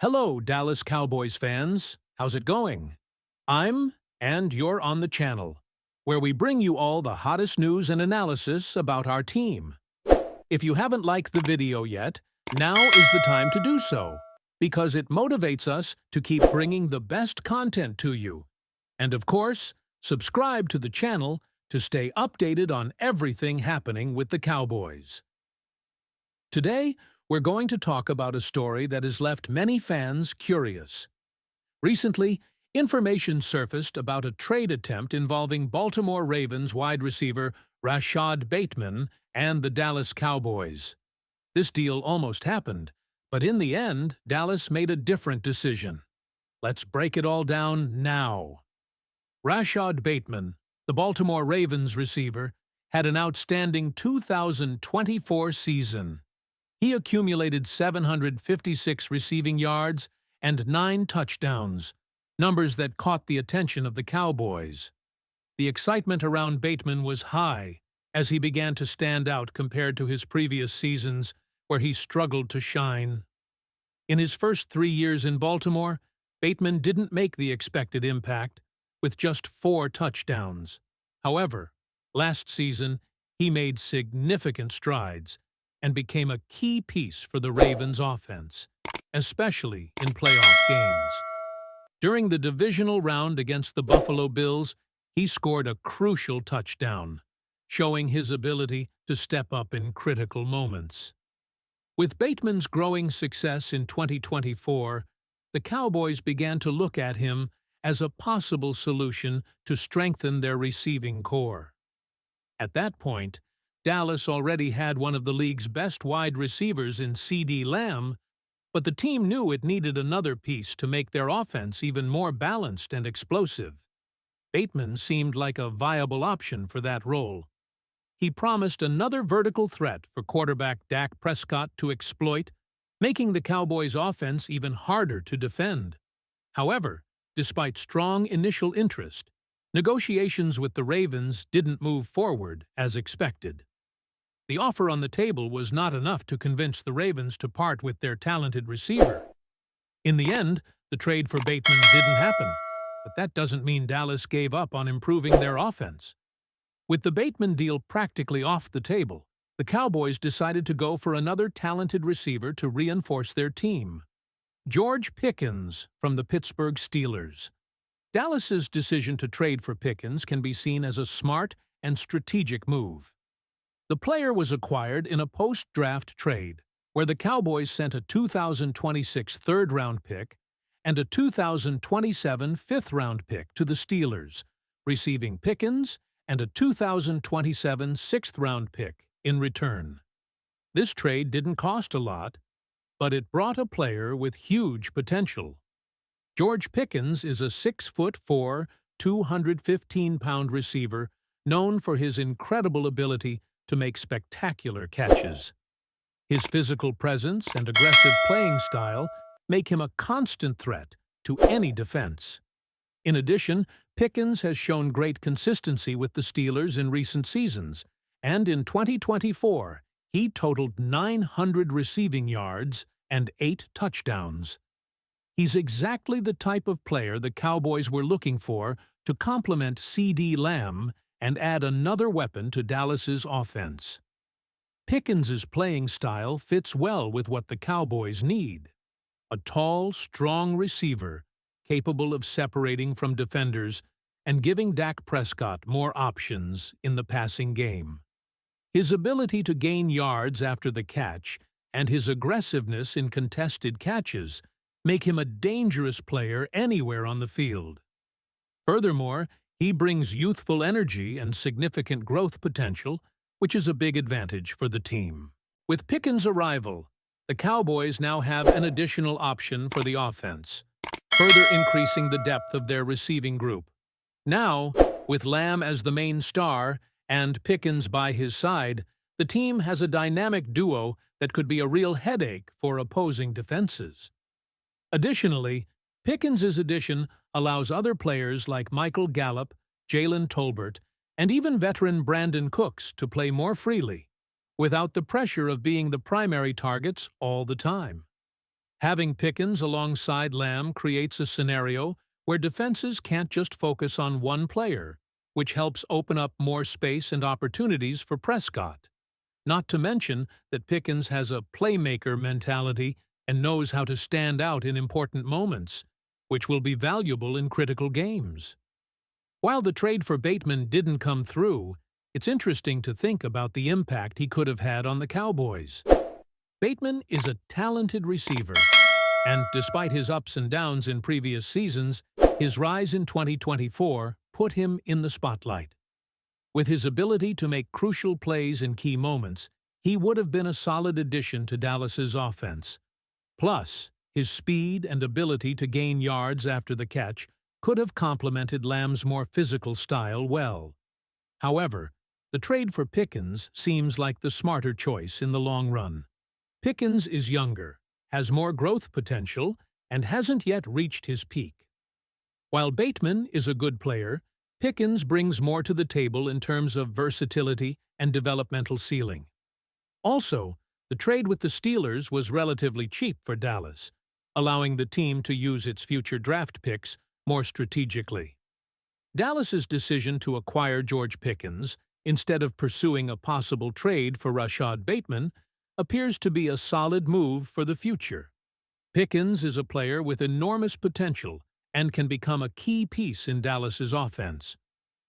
Hello, Dallas Cowboys fans. How's it going? And you're on the channel, where we bring you all the hottest news and analysis about our team. If you haven't liked the video yet, now is the time to do so, because it motivates us to keep bringing the best content to you. And of course, subscribe to the channel to stay updated on everything happening with the Cowboys. Today, we're going to talk about a story that has left many fans curious. Recently, information surfaced about a trade attempt involving Baltimore Ravens wide receiver Rashod Bateman and the Dallas Cowboys. This deal almost happened, but in the end, Dallas made a different decision. Let's break it all down now. Rashod Bateman, the Baltimore Ravens receiver, had an outstanding 2024 season. He accumulated 756 receiving yards and 9 touchdowns, numbers that caught the attention of the Cowboys. The excitement around Bateman was high as he began to stand out compared to his previous seasons where he struggled to shine. In his first 3 years in Baltimore, Bateman didn't make the expected impact, with just 4 touchdowns. However, last season, he made significant strides and became a key piece for the Ravens' offense, especially in playoff games. During the divisional round against the Buffalo Bills, he scored a crucial touchdown, showing his ability to step up in critical moments. With Bateman's growing success in 2024, the Cowboys began to look at him as a possible solution to strengthen their receiving core. At that point, Dallas already had one of the league's best wide receivers in CeeDee Lamb, but the team knew it needed another piece to make their offense even more balanced and explosive. Bateman seemed like a viable option for that role. He promised another vertical threat for quarterback Dak Prescott to exploit, making the Cowboys' offense even harder to defend. However, despite strong initial interest, negotiations with the Ravens didn't move forward as expected. The offer on the table was not enough to convince the Ravens to part with their talented receiver. In the end, the trade for Bateman didn't happen, but that doesn't mean Dallas gave up on improving their offense. With the Bateman deal practically off the table, the Cowboys decided to go for another talented receiver to reinforce their team. George Pickens from the Pittsburgh Steelers. Dallas's decision to trade for Pickens can be seen as a smart and strategic move. The player was acquired in a post-draft trade, where the Cowboys sent a 2026 third-round pick and a 2027 fifth-round pick to the Steelers, receiving Pickens and a 2027 sixth-round pick in return. This trade didn't cost a lot, but it brought a player with huge potential. George Pickens is a 6'4", 215-pound receiver known for his incredible ability to make spectacular catches. His physical presence and aggressive playing style make him a constant threat to any defense. In addition, Pickens has shown great consistency with the Steelers in recent seasons, and in 2024, he totaled 900 receiving yards and 8 touchdowns. He's exactly the type of player the Cowboys were looking for to complement CeeDee Lamb and add another weapon to Dallas's offense. Pickens's playing style fits well with what the Cowboys need: a tall, strong receiver capable of separating from defenders and giving Dak Prescott more options in the passing game. His ability to gain yards after the catch and his aggressiveness in contested catches make him a dangerous player anywhere on the field. Furthermore, he brings youthful energy and significant growth potential, which is a big advantage for the team. With Pickens' arrival, the Cowboys now have an additional option for the offense, further increasing the depth of their receiving group. Now, with Lamb as the main star and Pickens by his side, the team has a dynamic duo that could be a real headache for opposing defenses. Additionally, Pickens' addition allows other players like Michael Gallup, Jalen Tolbert, and even veteran Brandon Cooks to play more freely, without the pressure of being the primary targets all the time. Having Pickens alongside Lamb creates a scenario where defenses can't just focus on one player, which helps open up more space and opportunities for Prescott. Not to mention that Pickens has a playmaker mentality and knows how to stand out in important moments, which will be valuable in critical games. While the trade for Bateman didn't come through, it's interesting to think about the impact he could have had on the Cowboys. Bateman is a talented receiver, and despite his ups and downs in previous seasons, his rise in 2024 put him in the spotlight. With his ability to make crucial plays in key moments, he would have been a solid addition to Dallas's offense. Plus, his speed and ability to gain yards after the catch could have complemented Lamb's more physical style well. However, the trade for Pickens seems like the smarter choice in the long run. Pickens is younger, has more growth potential, and hasn't yet reached his peak. While Bateman is a good player, Pickens brings more to the table in terms of versatility and developmental ceiling. Also, the trade with the Steelers was relatively cheap for Dallas, allowing the team to use its future draft picks more strategically. Dallas's decision to acquire George Pickens, instead of pursuing a possible trade for Rashod Bateman, appears to be a solid move for the future. Pickens is a player with enormous potential and can become a key piece in Dallas's offense.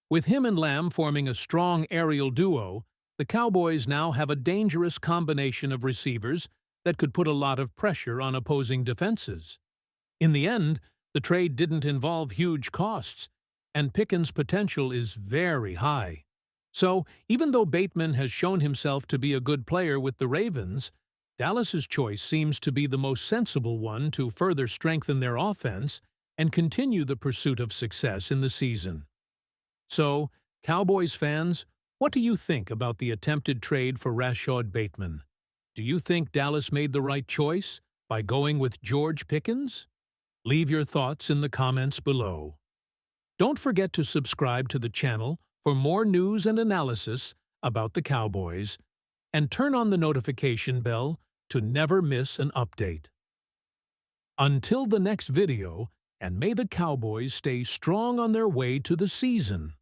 With him and Lamb forming a strong aerial duo, the Cowboys now have a dangerous combination of receivers that could put a lot of pressure on opposing defenses. In the end, the trade didn't involve huge costs, and Pickens' potential is very high. So, even though Bateman has shown himself to be a good player with the Ravens, Dallas's choice seems to be the most sensible one to further strengthen their offense and continue the pursuit of success in the season. So, Cowboys fans, what do you think about the attempted trade for Rashod Bateman? Do you think Dallas made the right choice by going with George Pickens? Leave your thoughts in the comments below. Don't forget to subscribe to the channel for more news and analysis about the Cowboys, and turn on the notification bell to never miss an update. Until the next video, and may the Cowboys stay strong on their way to the season.